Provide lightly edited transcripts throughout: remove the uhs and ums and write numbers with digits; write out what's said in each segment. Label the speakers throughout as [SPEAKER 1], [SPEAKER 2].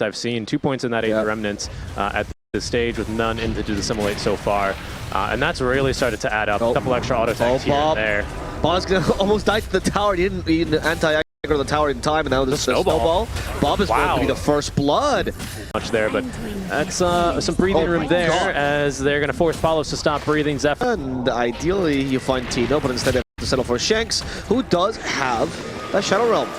[SPEAKER 1] I've seen. 2 points in that 8 Remnants at this stage with none into the Assimilate so far. And that's really started to add up. A couple extra auto attacks here and there.
[SPEAKER 2] Bob's gonna almost die to the tower. He didn't even anti-aggro the tower in time, and now the snowball. Bob is going to be the first blood.
[SPEAKER 1] Much there, but that's some breathing room there as they're going to force Palos to stop breathing. Zephyr.
[SPEAKER 2] And ideally you find Tino, but instead they have to settle for Shanks, who does have a Shadow Realm.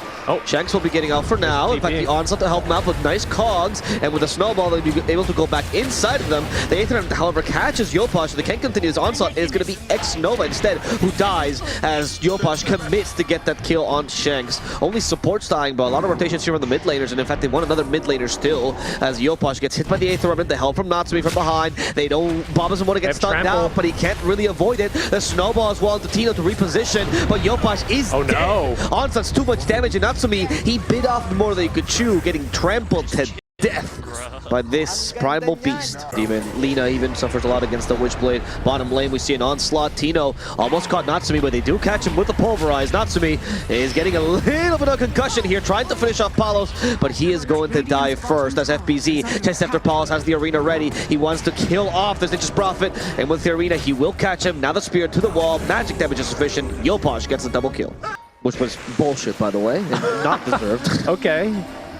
[SPEAKER 2] Shanks will be getting out for now. In fact, the onslaught to help him out with nice cogs, and with the snowball, they'll be able to go back inside of them. The Aether, however, catches Yopaj, so they can't continue his onslaught. It's going to be X-Nova instead, who dies as Yopaj commits to get that kill on Shanks. Only support's dying, but a lot of rotations here on the mid laners, and in fact, they want another mid laner still, as Yopaj gets hit by the Aether Remnant, the help from Natsumi from behind. They don't, Bob doesn't want to get stunned out, but he can't really avoid it. The snowball as well into Tino to reposition, but Yopaj is dead. Onslaught's too much damage, and Natsumi, he bit off more than he could chew, getting trampled to death by this primal beast. Demon Lina even suffers a lot against the Witchblade. Bottom lane, we see an onslaught. Tino almost caught Natsumi, but they do catch him with the pulverize. Natsumi is getting a little bit of concussion here, trying to finish off Palos, but he is going to die first as FBZ chases after Palos, has the arena ready. He wants to kill off the Nature's Prophet, and with the arena, he will catch him. Now the spear to the wall, magic damage is sufficient. Yopaj gets a double kill. Which was bullshit, by the way, and not deserved.
[SPEAKER 1] Okay.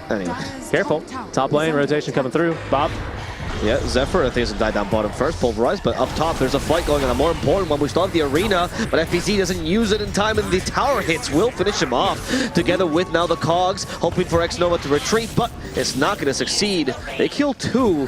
[SPEAKER 2] Anyway.
[SPEAKER 1] Careful. Top lane, rotation coming through. Bob.
[SPEAKER 2] Yeah, Zephyr, I think, is going to die down bottom first, pulverized, but up top, there's a fight going on, a more important one. We still have the arena, but FBZ doesn't use it in time, and the tower hits will finish him off, together with now the Cogs, hoping for X-Nova to retreat, but it's not going to succeed. They kill 2.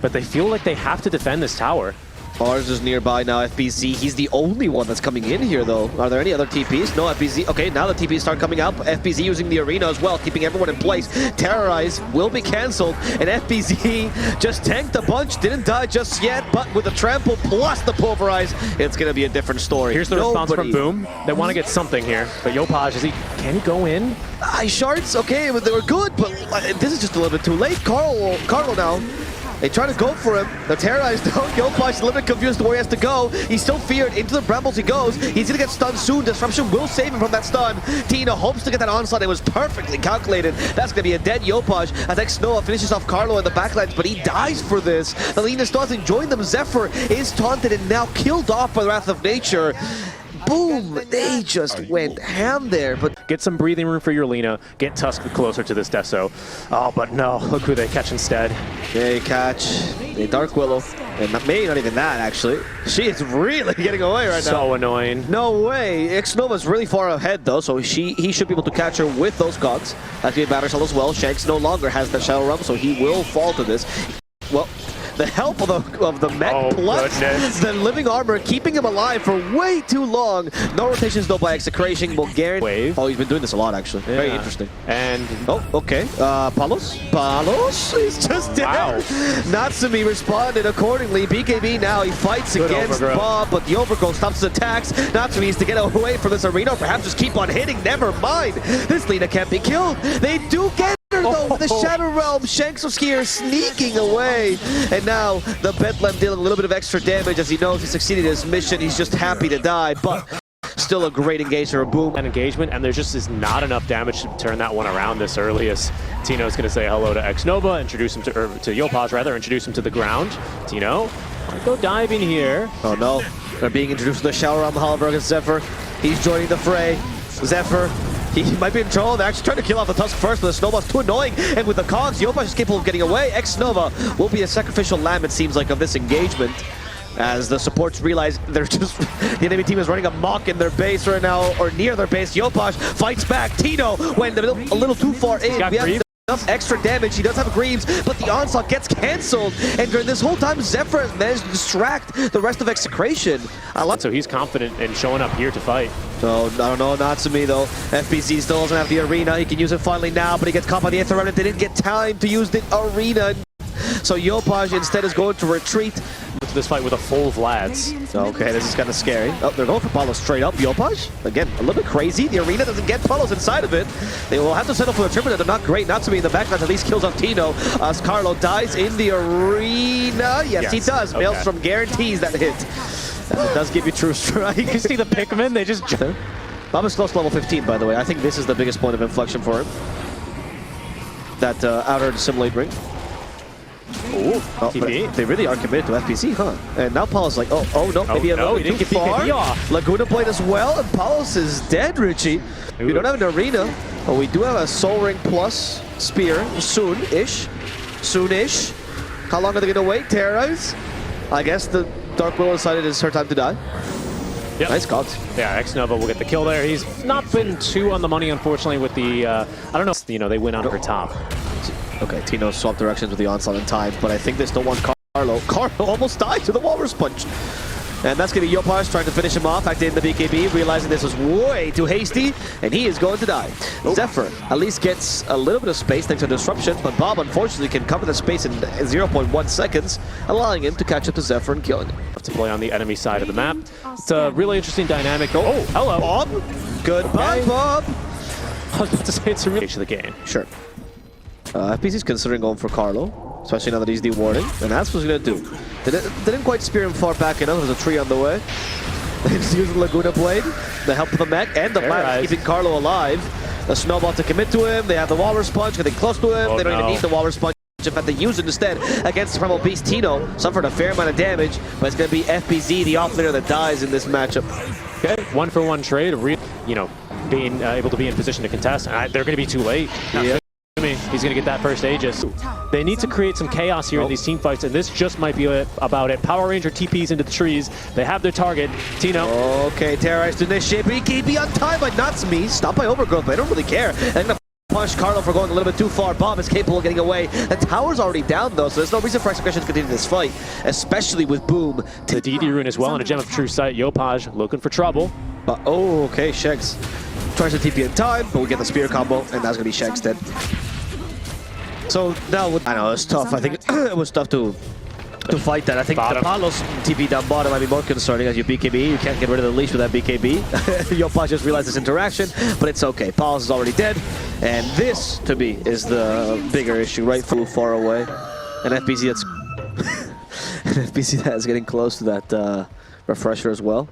[SPEAKER 1] But they feel like they have to defend this tower.
[SPEAKER 2] Mars is nearby now, FBZ. He's the only one that's coming in here, though. Are there any other TPs? No, FBZ. Okay, now the TPs start coming out. FBZ using the arena as well, keeping everyone in place. Terrorize will be cancelled, and FBZ just tanked a bunch. Didn't die just yet, but with the trample plus the pulverize, it's going to be a different story.
[SPEAKER 1] Here's the response from Boom. They want to get something here, but Yopaj, can he go in?
[SPEAKER 2] Shards, okay, they were good, but this is just a little bit too late. Carlo now. They try to go for him. The terrorized though. Yopaj's a little bit confused to where he has to go. He's still feared. Into the brambles he goes. He's going to get stunned soon. Disruption will save him from that stun. Tina hopes to get that onslaught. It was perfectly calculated. That's going to be a dead Yopaj as X-Nova finishes off Carlo in the backlines, but he dies for this. The Lina still hasn't joined them. Zephyr is taunted and now killed off by the Wrath of Nature. Boom! They just went ham there, but
[SPEAKER 1] get some breathing room for your Lina. Get Tusk closer to this Deso. Oh, but no. Look who they catch instead.
[SPEAKER 2] They catch the Dark Willow. And maybe not even that, actually. She is really getting away right now.
[SPEAKER 1] So annoying.
[SPEAKER 2] No way. X-Nova's really far ahead, though, so he should be able to catch her with those cogs. Activate Battle Shell as well. Shanks no longer has the Shadow Realm, so he will fall to this. Well, the help of the mech plus the living armor, keeping him alive for way too long. No rotations though by Execration will guarantee.
[SPEAKER 1] Wave.
[SPEAKER 2] Oh, he's been doing this a lot actually.
[SPEAKER 1] Yeah.
[SPEAKER 2] Very interesting.
[SPEAKER 1] And
[SPEAKER 2] okay. Palos is just dead.
[SPEAKER 1] Wow.
[SPEAKER 2] Natsumi responded accordingly. BKB now he fights against Bob, but the overgrowth stops his attacks. Natsumi needs to get away from this arena, or perhaps just keep on hitting. Never mind. This Lina can't be killed. They do get though, with the Shadow Realm. Shanks was here sneaking away, and now the Bedlam dealing a little bit of extra damage as he knows he succeeded in his mission. He's just happy to die, but still a great engagement. Boom.
[SPEAKER 1] An engagement, and there just is not enough damage to turn that one around this early as Tino's going to say hello to X-Nova, introduce him to Yopaj rather, introduce him to the ground. Tino, might go diving here.
[SPEAKER 2] Oh no, they're being introduced to the Shadow Realm. Halberg and Zephyr. He's joining the fray. Zephyr. He might be in trouble. They're actually trying to kill off the Tusk first, but the Snowball's too annoying. And with the Cogs, Yopaj is capable of getting away. X-Nova will be a sacrificial lamb, it seems like, of this engagement. As the supports realize they're just... the enemy team is running amok in their base right now, or near their base. Yopaj fights back. Tino went a little too far in. We have enough extra damage. He does have Greaves, but the onslaught gets cancelled. And during this whole time, Zephyr has managed to distract the rest of Execration.
[SPEAKER 1] So he's confident in showing up here to fight.
[SPEAKER 2] So, I don't know, not to me though. FBZ still doesn't have the arena. He can use it finally now, but he gets caught by the Aether Remnant. They didn't get time to use the arena. So Yopaj instead is going to retreat.
[SPEAKER 1] To this fight with a full Vlads.
[SPEAKER 2] Okay, this is kind of scary. Oh, they're going for Palos straight up. Yopaj, again, a little bit crazy. The arena doesn't get Palos inside of it. They will have to settle for the triple. They're not great. Natsumi in the backline at least kills off Tino. As Carlo dies in the arena. Yes, he does. Okay. Maelstrom guarantees that hit. It does give you true strike.
[SPEAKER 1] You can see the Pikmin, they just jump.
[SPEAKER 2] Bob is close to level 15, by the way. I think this is the biggest point of inflection for him. that outer dissimulate ring.
[SPEAKER 1] Ooh,
[SPEAKER 2] they really are committed to FPC, huh? And now Palos like, oh no, maybe a little bit too far. Laguna played as well, and Palos is dead, Richie. Ooh. We don't have an arena, but we do have a Soul Ring plus Spear soon-ish. Soon-ish. How long are they going to wait? Terrorize? I guess the Dark Willow decided it's her time to die.
[SPEAKER 1] Yep.
[SPEAKER 2] Nice cogs.
[SPEAKER 1] Yeah, Xnova will get the kill there. He's not been too on the money, unfortunately, with the, I don't know, you know, they win on her top.
[SPEAKER 2] Okay, Tino swapped directions with the onslaught in time, but I think they still want Carlo. Carlo almost died to the Walrus Punch. And that's going to be Yopaj trying to finish him off, activating the BKB, realizing this was way too hasty, and he is going to die. Oh. Zephyr at least gets a little bit of space thanks to disruption, but Bob unfortunately can cover the space in 0.1 seconds, allowing him to catch up to Zephyr and killing him.
[SPEAKER 1] To play on the enemy side of the map. It's a really interesting dynamic. Oh, hello.
[SPEAKER 2] Bob. Goodbye, Bob.
[SPEAKER 1] I was about to say it's a real of the game.
[SPEAKER 2] Sure. FPC's considering going for Carlo, especially now that he's dewarding, and that's what he's going to do. They didn't quite spear him far back enough. There's a tree on the way. They just used the Laguna Blade, the help of the mech, and the fire keeping Carlo alive. The snowball to commit to him. They have the Walrus Punch getting close to him. They don't even need the Walrus Punch. In fact, they use it instead against the Primal Beast. Tino suffered a fair amount of damage, but it's going to be FBZ, the offlaner, that dies in this matchup.
[SPEAKER 1] Okay, 1-for-1 trade, you know, being able to be in position to contest. They're going to be too late.
[SPEAKER 2] Yeah.
[SPEAKER 1] He's going to get that first Aegis. They need to create some chaos here in these team fights, and this just might be about it. Power Ranger TPs into the trees. They have their target. Tino.
[SPEAKER 2] Okay, terrorized to initiate. BKB on time by Natsumi. Stopped by Overgrowth, but I don't really care. They're going to punish Carlo for going a little bit too far. Bob is capable of getting away. The tower's already down, though, so there's no reason for Execration to continue this fight, especially with Boom.
[SPEAKER 1] The DD rune as well, and a Gem of True Sight. Yopaj looking for trouble.
[SPEAKER 2] Oh, okay, Shanks tries to TP in time, but we get the spear combo, and that's going to be Shanks dead. So now, I know, it's tough. I think it was tough to fight that. I think the Palos TP down bottom might be more concerning as you BKB. You can't get rid of the leash with that BKB. Yopaj just realized this interaction, but it's okay. Palos is already dead, and this, to me, is the bigger issue, right through far away. And FBC that's FBC that's getting close to that refresher as well.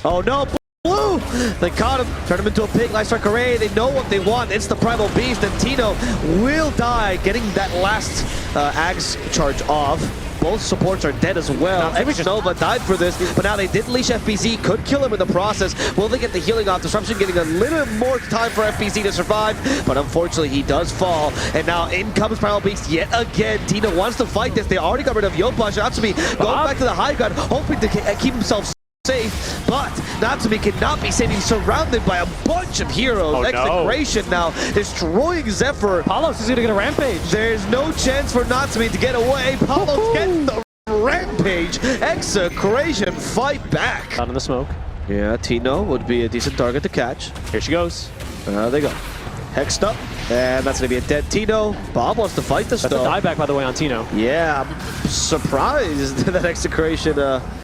[SPEAKER 2] Oh no! Blue! They caught him, turned him into a pig, Life Strike Array. They know what they want. It's the Primal Beast, and Tino will die, getting that last Ags charge off. Both supports are dead as well. Xnova died for this, but now they did leash FBZ, could kill him in the process. Will they get the healing off? Disruption getting a little more time for FBZ to survive, but unfortunately he does fall. And now in comes Primal Beast yet again. Tino wants to fight this. They already got rid of Yopaj. Natsumi going back to the high ground, hoping to keep himself safe, but Natsumi cannot be safe. He's surrounded by a bunch of heroes. Execration now destroying Zephyr.
[SPEAKER 1] Palos is going to get a rampage.
[SPEAKER 2] There's no chance for Natsumi to get away. Palos gets the rampage. Execration fight back.
[SPEAKER 1] Out in the smoke.
[SPEAKER 2] Yeah, Tino would be a decent target to catch.
[SPEAKER 1] Here she goes.
[SPEAKER 2] There they go. Hexed up, and that's going to be a dead Tino. Bob wants to fight this, though.
[SPEAKER 1] That's a dieback, by the way, on Tino.
[SPEAKER 2] Yeah, I'm surprised that Execration,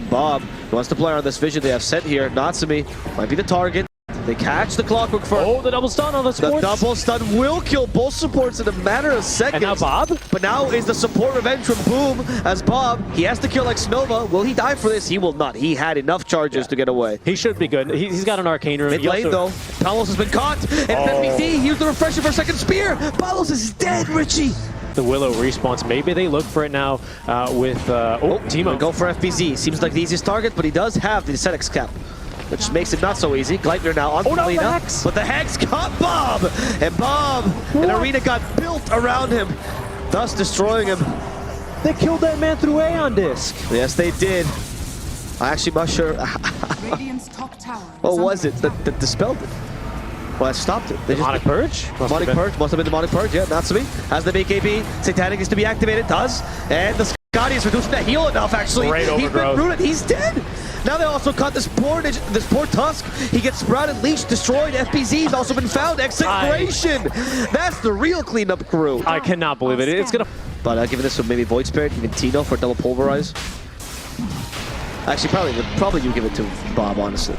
[SPEAKER 2] Bob wants to play on this vision they have set here. Natsumi might be the target. They catch the Clockwork for...
[SPEAKER 1] Oh, the double stun on the supports.
[SPEAKER 2] The double stun will kill both supports in a matter of seconds.
[SPEAKER 1] And now Bob?
[SPEAKER 2] But now is the support revenge from Boom as Bob. He has to kill Xnova. Will he die for this? He will not. He had enough charges to get away.
[SPEAKER 1] He should be good. He's got an arcane room.
[SPEAKER 2] Mid lane, though. Palos has been caught. And FBC used the refresher for a second spear. Palos is dead, Richie.
[SPEAKER 1] The Willow respawns. Maybe they look for it now with... Timo.
[SPEAKER 2] Go for FBZ. Seems like the easiest target, but he does have the Sedex cap, which makes it not so easy. Gleipnir now on Melina, but the Hex caught Bob! And Bob, an arena got built around him, thus destroying him.
[SPEAKER 1] They killed that man through Aeon Disc.
[SPEAKER 2] Yes, they did. I actually not sure. What was it that dispelled it? Well, that stopped it.
[SPEAKER 1] Demonic Purge?
[SPEAKER 2] Demonic Purge, must have been Demonic Purge, yeah, Natsumi. Has the BKB, Satanic is to be activated, does. And the Scotty is reducing that heal enough, actually. He's been rooted, he's dead. Now they also caught this poor Tusk. He gets sprouted, leech, destroyed. FBZ's also been found. Execration. That's the real cleanup crew.
[SPEAKER 1] I cannot believe it. It's gonna.
[SPEAKER 2] But giving this to maybe Void Spirit, even Tino for double pulverize. Actually, probably you give it to Bob, honestly.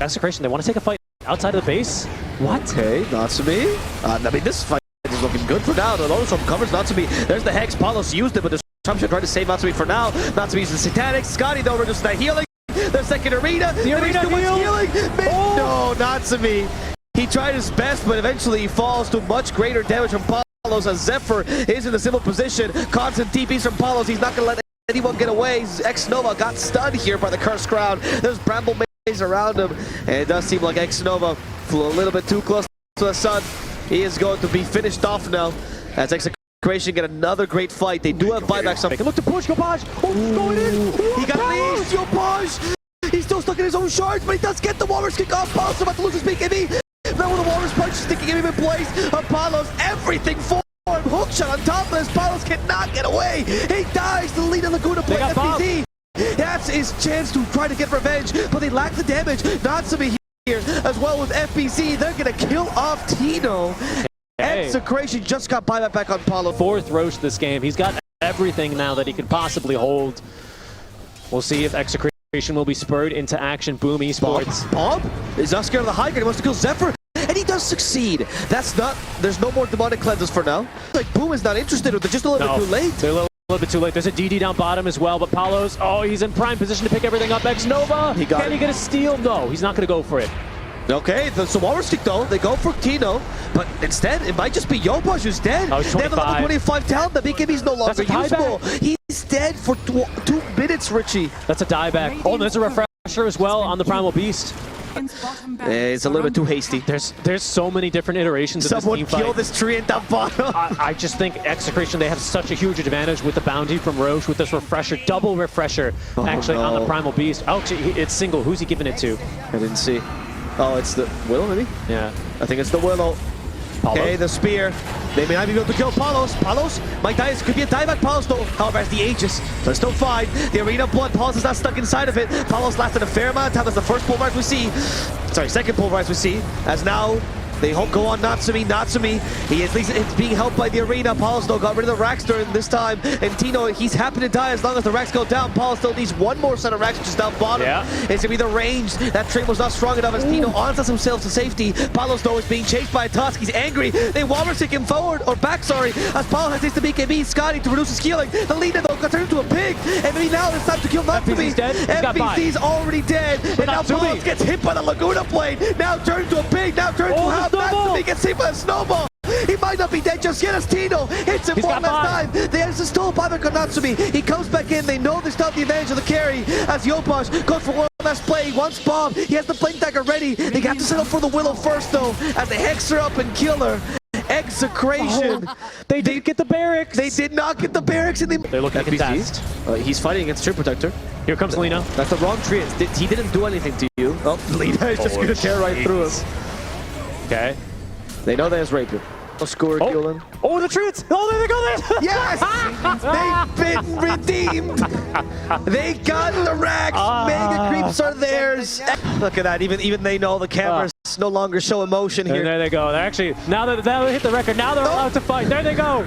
[SPEAKER 1] Execration. They want to take a fight outside of the base. What?
[SPEAKER 2] Okay, Natsumi. I mean, this fight is looking good for now. The Lotus Storm covers Natsumi. There's the Hex. Palos used it, but the Assumption trying to save Natsumi for now. Natsumi uses the Satanic. Scotty, though, reduces that healing. The second arena.
[SPEAKER 1] The arena
[SPEAKER 2] healing. No, Natsumi. He tried his best, but eventually he falls to much greater damage from Palos. Palos as Zephyr is in a similar position. Constant TPs from Palos. He's not going to let anyone get away. X-Nova got stunned here by the Cursed Crown. There's Bramble Maze around him. And it does seem like X-Nova flew a little bit too close to the sun. He is going to be finished off now as Execration get another great fight. They do have buybacks. They can look to push Yopaj. Oh, he's going in. He got leashed. Yopaj. He's still stuck in his own shards, but he does get the Walrus kick off. Palos about to lose his BKB. Now with the Walrus punch sticking him in place. Palos, everything for him. Hook shot on top of this. Palos cannot get away. He dies to the lead of Laguna play FPZ. That's his chance to try to get revenge, but they lack the damage. Natsumi here as well with FPZ. They're going to kill off Tino. Execration just got buyback back on Palos.
[SPEAKER 1] Fourth Roche this game. He's got everything now that he could possibly hold. We'll see if Execration will be spurred into action. Boom Esports.
[SPEAKER 2] Bob is not scared of the high ground. He wants to kill Zephyr, and he does succeed. That's not. There's no more demonic cleanses for now. Like Boom is not interested, or they're just a little bit too late.
[SPEAKER 1] They're a little bit too late. There's a DD down bottom as well, but Palos, oh, he's in prime position to pick everything up. X-Nova, can he get a steal? No, he's not going to go for it.
[SPEAKER 2] Okay, the Walrus kick though, they go for Tino, but instead it might just be Yopaj who's dead.
[SPEAKER 1] Oh,
[SPEAKER 2] they have a level 25 talent, the BKB's no longer useful. He's dead for 2 minutes, Richie.
[SPEAKER 1] That's a dieback. Oh, there's a refresher as well on the Primal Beast.
[SPEAKER 2] It's a little bit too hasty.
[SPEAKER 1] There's so many different iterations of this team fight.
[SPEAKER 2] Someone kill this tree at that bottom.
[SPEAKER 1] I just think Execration, they have such a huge advantage with the bounty from Roche with this refresher, double refresher actually on the Primal Beast. Oh, actually, it's single. Who's he giving it to?
[SPEAKER 2] I didn't see. Oh, it's the Willow, maybe?
[SPEAKER 1] Yeah.
[SPEAKER 2] I think it's the Willow.
[SPEAKER 1] Palos.
[SPEAKER 2] Okay, the spear. They may not be able to kill Palos. Palos might die. It could be a dieback Palos though. However, as the Aegis, they're still fine. The Arena Blood, Palos is not stuck inside of it. Palos lasted a fair amount of time. That's the first pulverize we see. Sorry, second pulverize we see. As now they go on Natsumi. Natsumi, he at least it's being helped by the Arena. Palos though got rid of the racks during this time. And Tino, he's happy to die as long as the racks go down. Palos still needs one more set of racks just down bottom.
[SPEAKER 1] Yeah.
[SPEAKER 2] It's gonna be the range. That trait was not strong enough as Tino onsets himself to safety. Palos though is being chased by a Tusk. He's angry. They Walrus kick him forward, or back, sorry, as Palos has the BKB. Scotty to reduce his healing. The leader though got turned into a pig. And maybe now it's time to kill Natsumi. FPZ's already dead. And now Palos gets hit by the Laguna blade. Now turned into a pig. Now turned to half. Natsumi gets hit by a snowball. He might not be dead just yet as Tino hits him one last time. There's still a buyback on Natsumi. He comes back in. They know they still have the advantage of the carry as Yopaj goes for one last play. He wants Bob. He has the flame dagger ready. They have to settle for the Willow first though as they hex her up and kill her. Execration.
[SPEAKER 1] They didn't get the barracks.
[SPEAKER 2] They did not get the barracks. And
[SPEAKER 1] they're looking to contest.
[SPEAKER 2] He's fighting against Tree Protector.
[SPEAKER 1] Here comes Lina.
[SPEAKER 2] That's the wrong tree. He didn't do anything to you. Oh, Lina is just going to tear right through him.
[SPEAKER 1] Okay.
[SPEAKER 2] They know there's Rapier. Score kill him.
[SPEAKER 1] Oh, the treats! Oh, there they go! There.
[SPEAKER 2] Yes! They've been redeemed! They got the racks! Mega creeps are theirs! Look at that, even they know the cameras no longer show emotion here.
[SPEAKER 1] And there they go. They're actually, now that they hit the record, now they're allowed to fight. There they go!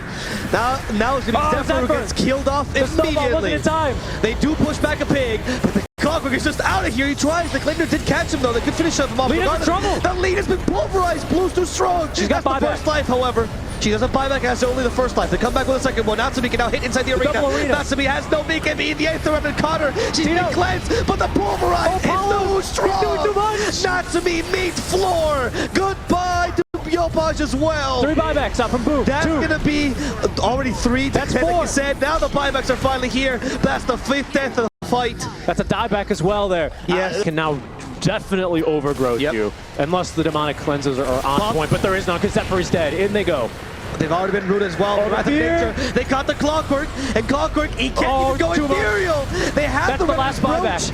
[SPEAKER 2] Now it's going to be Zephyr who gets killed off immediately.
[SPEAKER 1] In time.
[SPEAKER 2] They do push back a pig, but the Clockwork is just out of here. He tries. The Claimer did catch him though. They could finish him off.
[SPEAKER 1] Lena's in trouble.
[SPEAKER 2] The lead has been pulverized. Blue's too strong. She's got the first life, however. She doesn't buyback as only the first life. They come back with a second one. Natsumi can now hit inside the arena. Natsumi has no BKB in the 8th round and caught her. She's been cleansed, but the pulverize is too strong. He's doing too much. Natsumi meets floor. Goodbye to Yopaj as well.
[SPEAKER 1] 3 buybacks out from Boom.
[SPEAKER 2] That's going to be already 3.
[SPEAKER 1] That's 4.
[SPEAKER 2] Like you said. Now the buybacks are finally here. That's the 5th death of the fight.
[SPEAKER 1] That's a dieback as well there.
[SPEAKER 2] Yes.
[SPEAKER 1] Can now definitely overgrowth you, unless the demonic cleanses are on point, but there is none because Zephyr is dead. In they go.
[SPEAKER 2] They've already been rooted as well. They caught the Clockwork, and Clockwork, he can't even go Imperial. They have the
[SPEAKER 1] last buyback.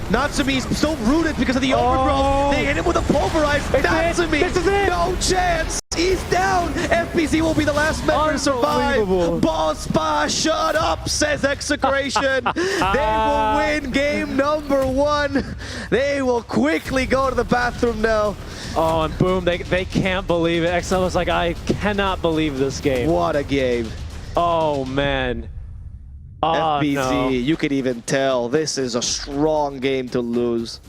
[SPEAKER 2] Natsumi's still rooted because of the overgrowth. They hit him with a pulverize. Natsumi,
[SPEAKER 1] this is it.
[SPEAKER 2] No chance. He's down. FPZ will be the last member to survive. Boss Spa, shut up, says Execration. They will win game number 1. They will quickly go to the bathroom now.
[SPEAKER 1] Oh, and Boom, they can't believe it. XL was like, I cannot believe this game.
[SPEAKER 2] What a game.
[SPEAKER 1] Oh, man.
[SPEAKER 2] FPZ, you could even tell this is a strong game to lose.